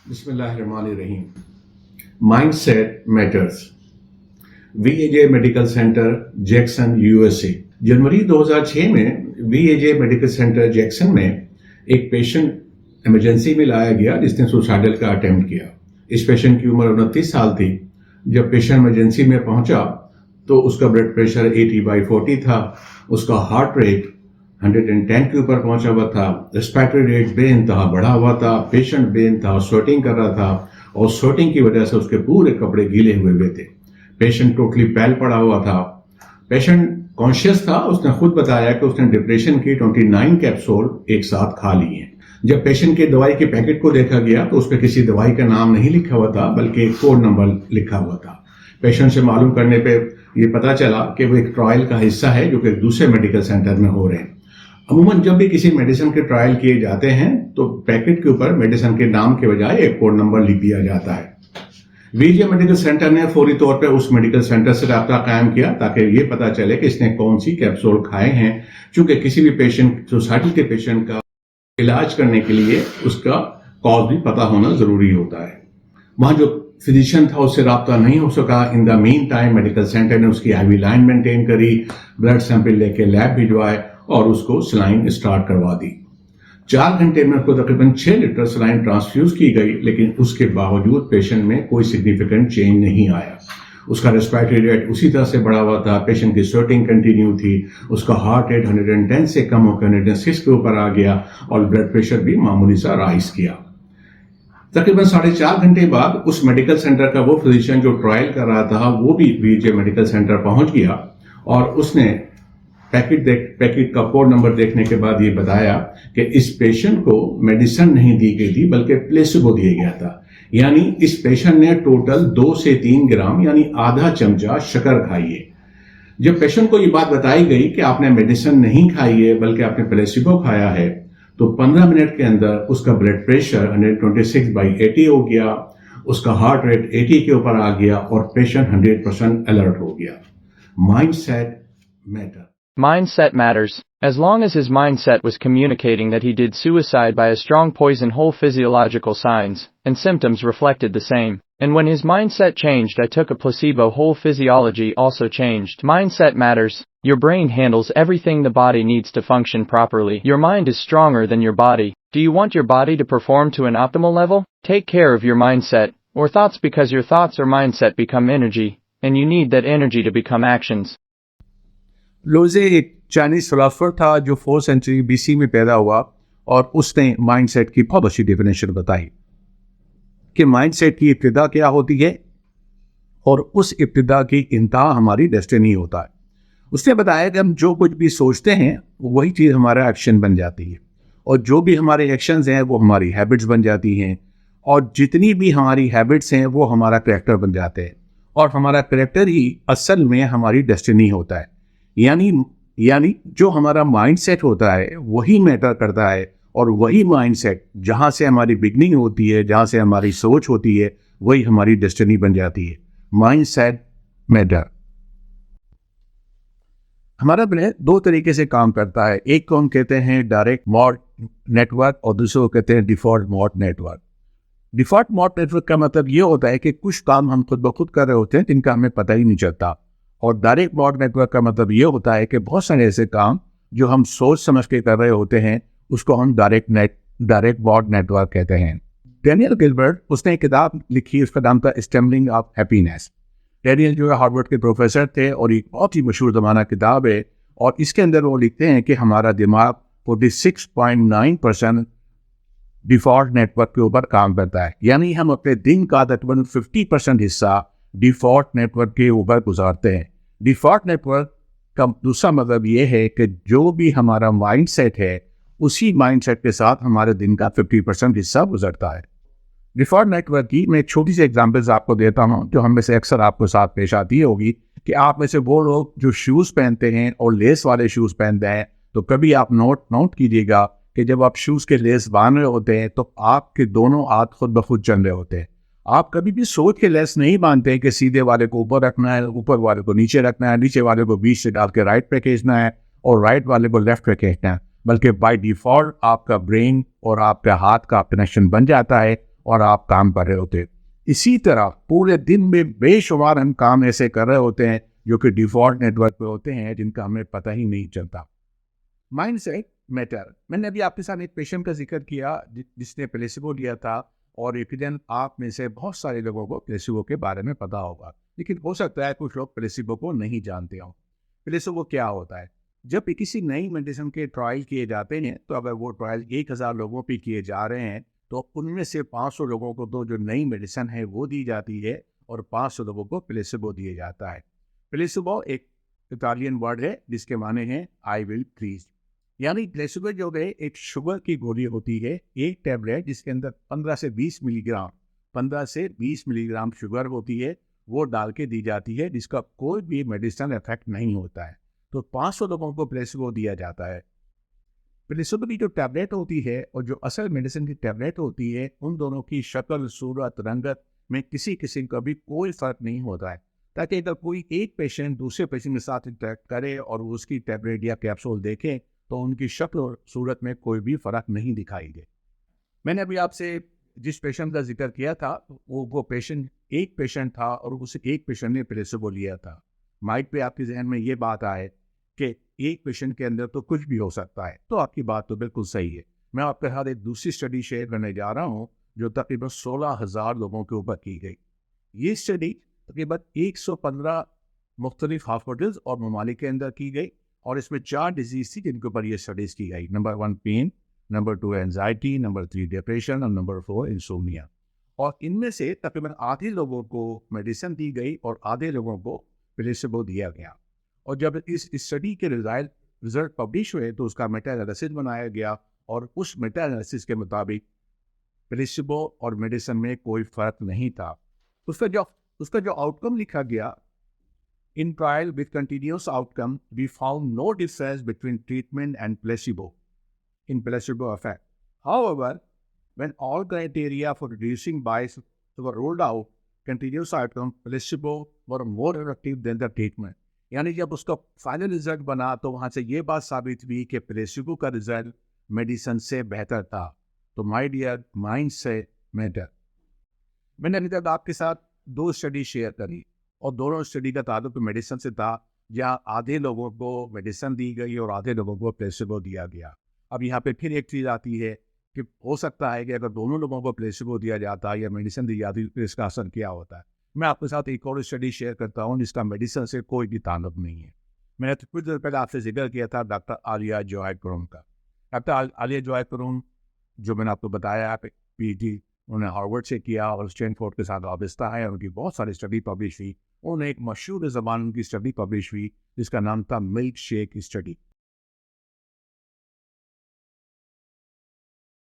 बिस्मिल्लाहिर्रहमानिर्रहीम। Mindset matters. VAJ medical centre Jackson USA. जनवरी 2006 में वीएजे मेडिकल सेंटर जैक्सन में एक पेशेंट इमरजेंसी में लाया गया जिसने सुसाइडल का अटेम्प्ट किया। इस पेशेंट की उम्र 29 साल थी। जब पेशेंट इमरजेंसी में पहुंचा तो उसका ब्लड प्रेशर 80/40 था। उसका हार्ट रेट 110 के ऊपर पहुंचा हुआ था। रेस्पिरेटरी रेट बेइंतहा बढ़ा हुआ था। पेशेंट बेइंतहा स्वेटिंग कर रहा था और स्वेटिंग की वजह से उसके पूरे कपड़े गीले हुए थे। पेशेंट टोटली पैल पड़ा हुआ था। पेशेंट कॉन्शियस था। उसने खुद बताया कि उसने डिप्रेशन की 29 कैप्सूल एक साथ खा ली हैं। जब पेशेंट के दवाई के पैकेट को देखा गया तो उस पर किसी दवाई का नाम नहीं लिखा हुआ था बल्कि एक कोड नंबर लिखा हुआ था। पेशेंट से मालूम करने पे ये पता चला कि वो एक ट्रायल का हिस्सा है जो कि दूसरे मेडिकल सेंटर में हो रहे हैं। अमूमन जब भी किसी मेडिसिन के ट्रायल किए जाते हैं तो पैकेट के ऊपर मेडिसिन के नाम के बजाय एक कोड नंबर लिख दिया जाता है। वीजे मेडिकल सेंटर ने फौरी तौर पर उस मेडिकल सेंटर से राब्ता कायम किया ताकि ये पता चले कि इसने कौन सी कैप्सूल खाए हैं, चूंकि किसी भी पेशेंट सुसाइडल के पेशेंट का इलाज करने के लिए उसका कॉज भी पता होना जरूरी होता है। वहां जो फिजिशियन था उससे राब्ता नहीं हो सका। In the mean time medical centre ने उसकी आईवी लाइन मेंटेन करी, ब्लड सैंपल लेके लैब भिजवाए और उसको सलाइन स्टार्ट करवा दी। 4 घंटे में उसको तकरीबन 6 लीटर सलाइन ट्रांसफ्यूज की गई, लेकिन उसके बावजूद पेशेंट में कोई सिग्निफिकेंट चेंज नहीं आया। उसका रेस्पिरेटरी रेट उसी तरह से बढ़ा हुआ था। पेशेंट की स्वेटिंग कंटिन्यू थी। उसका हार्ट रेट 110 से कम होकर 106 के ऊपर आ गया और ब्लड प्रेशर भी मामूली सा राइज किया। तकरीबन 4.5 घंटे बाद उस मेडिकल सेंटर का वो फिजिशियन जो ट्रायल कर रहा था वो भी वीजे मेडिकल सेंटर पहुंच गया और उसने पैकेट का कोड नंबर देखने के बाद ये बताया कि इस पेशेंट को मेडिसिन नहीं दी गई थी बल्कि प्लेसिबो दिया गया था। यानी इस पेशेंट ने टोटल 2 से 3 ग्राम यानी आधा चमचा शक्कर खाई है। जब पेशेंट को ये बात बताई गई कि आपने मेडिसिन नहीं खाई है बल्कि आपने प्लेसिबो खाया है तो 15 मिनट के अंदर उसका ब्लड प्रेशर 126/80 हो गया, उसका हार्ट रेट 80 के ऊपर आ गया और पेशेंट 100% अलर्ट हो गया। Mindset matter. Mindset matters. As long as his mindset was communicating that he did suicide by a strong poison, whole physiological signs and symptoms reflected the same. And when his mindset changed, I took a placebo, whole physiology also changed. Mindset matters. Your brain handles everything the body needs to function properly. Your mind is stronger than your body. Do you want your body to perform to an optimal level? Take care of your mindset, or thoughts, because your thoughts or mindset become energy, and you need that energy to become actions. लोजे एक Chinese philosopher था जो 4th century BC में पैदा हुआ और उसने mindset की बहुत अच्छी डेफिनेशन बताई कि माइंडसेट की इब्तिदा क्या होती है और उस इब्तिदा की इंतहा हमारी डेस्टिनी होता है। उसने बताया कि हम जो कुछ भी सोचते हैं वही चीज़ हमारा एक्शन बन जाती है और जो भी हमारे एक्शंस हैं वो हमारी हैबिट्स बन जाती हैं और जितनी भी हमारी हैबिट्स हैं वो हमारा कैरेक्टर बन जाते हैं और हमारा कैरेक्टर ही असल में हमारी डेस्टिनी होता है। यानी जो हमारा माइंडसेट होता है वही मैटर करता है और वही माइंडसेट जहाँ से हमारी बिगनिंग होती है, जहाँ से हमारी सोच होती है, वही हमारी डेस्टिनी बन जाती है। Mindset matter. हमारा ब्रेन 2 तरीके से काम करता है। एक को हम कहते हैं डायरेक्ट मोड नेटवर्क और दूसरे को कहते हैं default mode network. Default mode network का मतलब ये होता है कि कुछ काम हम खुद ब खुद कर रहे होते हैं जिनका हमें पता ही नहीं चलता। और डायरेक्ट मोड नेटवर्क का मतलब ये होता है कि बहुत सारे ऐसे काम जो हम सोच समझ के कर रहे होते हैं उसको हम डायरेक्ट मोड नेटवर्क कहते हैं। डेनियल गिलबर्ट, उसने एक किताब लिखी, उसका नाम था स्टैम्बलिंग ऑफ हैप्पीनेस। डेनियल जो है हार्वर्ड के प्रोफेसर थे और एक बहुत ही मशहूर ज़माना किताब है और इसके अंदर वो लिखते हैं कि हमारा दिमाग 46.9% डिफॉल्ट नेटवर्क के ऊपर काम करता है। यानी हम अपने दिन का तकरीबन 50% हिस्सा डिफॉल्ट नेटवर्क के ऊपर गुजारते हैं। डिफॉल्ट नेटवर्क का दूसरा मतलब ये है कि जो भी हमारा माइंडसेट है उसी माइंडसेट के साथ हमारे दिन का 50% हिस्सा गुजरता है। डिफॉल्ट नेटवर्क की मैं एक छोटी सी एग्जांपल्स आपको देता हूँ जो हम में से अक्सर आपको साथ पेश आती होगी कि आप में से वो लोग जो शूज़ पहनते हैं और लेस वाले शूज़ पहनते हैं तो कभी आप नोट कीजिएगा कि जब आप शूज़ के लेस बांध रहे होते हैं तो आपके दोनों हाथ खुद ब खुद चल रहे होते हैं। आप कभी भी सोच के लेस नहीं बांधते कि सीधे वाले को ऊपर रखना है, ऊपर वाले को नीचे रखना है, नीचे वाले को बीच से डाल के राइट पे खींचना है और राइट वाले को लेफ्ट पे खींचना है, बल्कि बाय डिफॉल्ट आपका ब्रेन और आपका हाथ का कनेक्शन बन जाता है और आप काम कर रहे होते हैं। इसी तरह पूरे दिन में बेशुमार हम काम ऐसे कर रहे होते हैं जो कि डिफॉल्ट नेटवर्क पे होते हैं, जिनका हमें पता ही नहीं चलता। Mindset matter. मैंने अभी आपके साथ एक पेशेंट का जिक्र किया जिसने प्लेसिबो लिया था, और यकीनन आप में से बहुत सारे लोगों को प्लेसिबो के बारे में पता होगा, लेकिन हो सकता है कुछ लोग प्लेसिबो को नहीं जानते हों। प्लेसिबो क्या होता है? जब भी किसी नई मेडिसिन के ट्रायल किए जाते हैं, तो अगर वो ट्रायल 1000 लोगों पे किए जा रहे हैं, तो उनमें से 500 लोगों को तो जो नई मेडिसिन है वो दी जाती है, और 500 लोगों को प्लेसिबो दिया जाता है। प्लेसिबो एक इटालियन वर्ड है जिसके माने हैं आई विल प्लीज। यानी प्लेसिबो जो है एक शुगर की गोली होती है, एक टैबलेट जिसके अंदर 15 से 20 मिलीग्राम शुगर होती है, वो डाल के दी जाती है, जिसका कोई भी मेडिसिन इफेक्ट नहीं होता है। तो 500 लोगों को प्लेसिबो दिया जाता है। प्लेसिबो की जो टैबलेट होती है और जो असल मेडिसिन की टैबलेट होती है, उन दोनों की शक्ल, सूरत, रंगत में किसी किस्म का भी कोई फर्क नहीं होता है, ताकि अगर कोई एक पेशेंट दूसरे पेशेंट के साथ इंटरेक्ट करे और उसकी टैबलेट या कैप्सूल देखे, तो उनकी शक्ल और सूरत में कोई भी फर्क नहीं दिखाई दे। मैंने अभी आपसे जिस पेशेंट का जिक्र किया था, वो पेशेंट एक पेशेंट था और उस एक पेशेंट ने प्लेसिबो लिया था। माइक पे आपके जहन में ये बात आए कि एक पेशेंट के अंदर तो कुछ भी हो सकता है, तो आपकी बात तो बिल्कुल सही है। मैं आपके साथ एक दूसरी स्टडी शेयर करने जा रहा हूँ जो तकरीबन 16,000 लोगों के ऊपर की गई। ये स्टडी तकरीबन 115 मुख्तलिफ हॉस्पिटल्स और ममालिक के अंदर की गई, और इसमें 4 डिजीज थी जिनके ऊपर ये स्टडीज की गई। Number 1 pain, number 2 anxiety, number 3 depression और नंबर 4 इंसोमिया। और इनमें से तकरीबन आधे लोगों को मेडिसिन दी गई और आधे लोगों को प्लेसिबो दिया गया। और जब इस स्टडी के रिजल्ट पब्लिश हुए, तो उसका मेटा एनालिसिस बनाया गया, और उस मेटा एनालिसिस के मुताबिक प्लेसिबो और मेडिसिन में कोई फर्क नहीं था। उसका जो आउटकम लिखा गया, in trial with continuous outcome, we found no difference between treatment and placebo in placebo effect. However, when all criteria for reducing bias were rolled out, continuous outcome placebo were more effective than the treatment. यानी जब उसका final result बना, तो वहां से ये बात साबित हुई कि प्लेसिबो का रिजल्ट मेडिसिन से बेहतर था। तो माय डियर, माइंड से मैटर। मैंने अभी तक आपके साथ 2 स्टडी शेयर करी, और दोनों स्टडी का ताल्लुक मेडिसिन से था, जहाँ आधे लोगों को मेडिसिन दी गई और आधे लोगों को प्लेसिबो दिया गया। अब यहाँ पे फिर एक चीज़ आती है कि हो सकता है कि अगर दोनों लोगों को प्लेसिबो दिया जाता है या मेडिसिन दी जाती, तो इसका असर क्या होता है। मैं आपके साथ एक और स्टडी शेयर करता हूँ जिसका मेडिसिन से कोई भी ताल्लुक नहीं है। मैंने तो कुछ देर पहले आपसे जिक्र किया था डॉक्टर आलिया जॉय करून का। डॉक्टर आलिया जॉय करून, जो मैंने आपको बताया, PhD उन्होंने हार्वर्ड से किया और स्टैनफोर्ड के साथ वाबस्ता है। उनकी बहुत सारी स्टडी पब्लिश हुई। उन्होंने एक मशहूर ज़बान की स्टडी पब्लिश हुई जिसका नाम था मिल्क शेक स्टडी।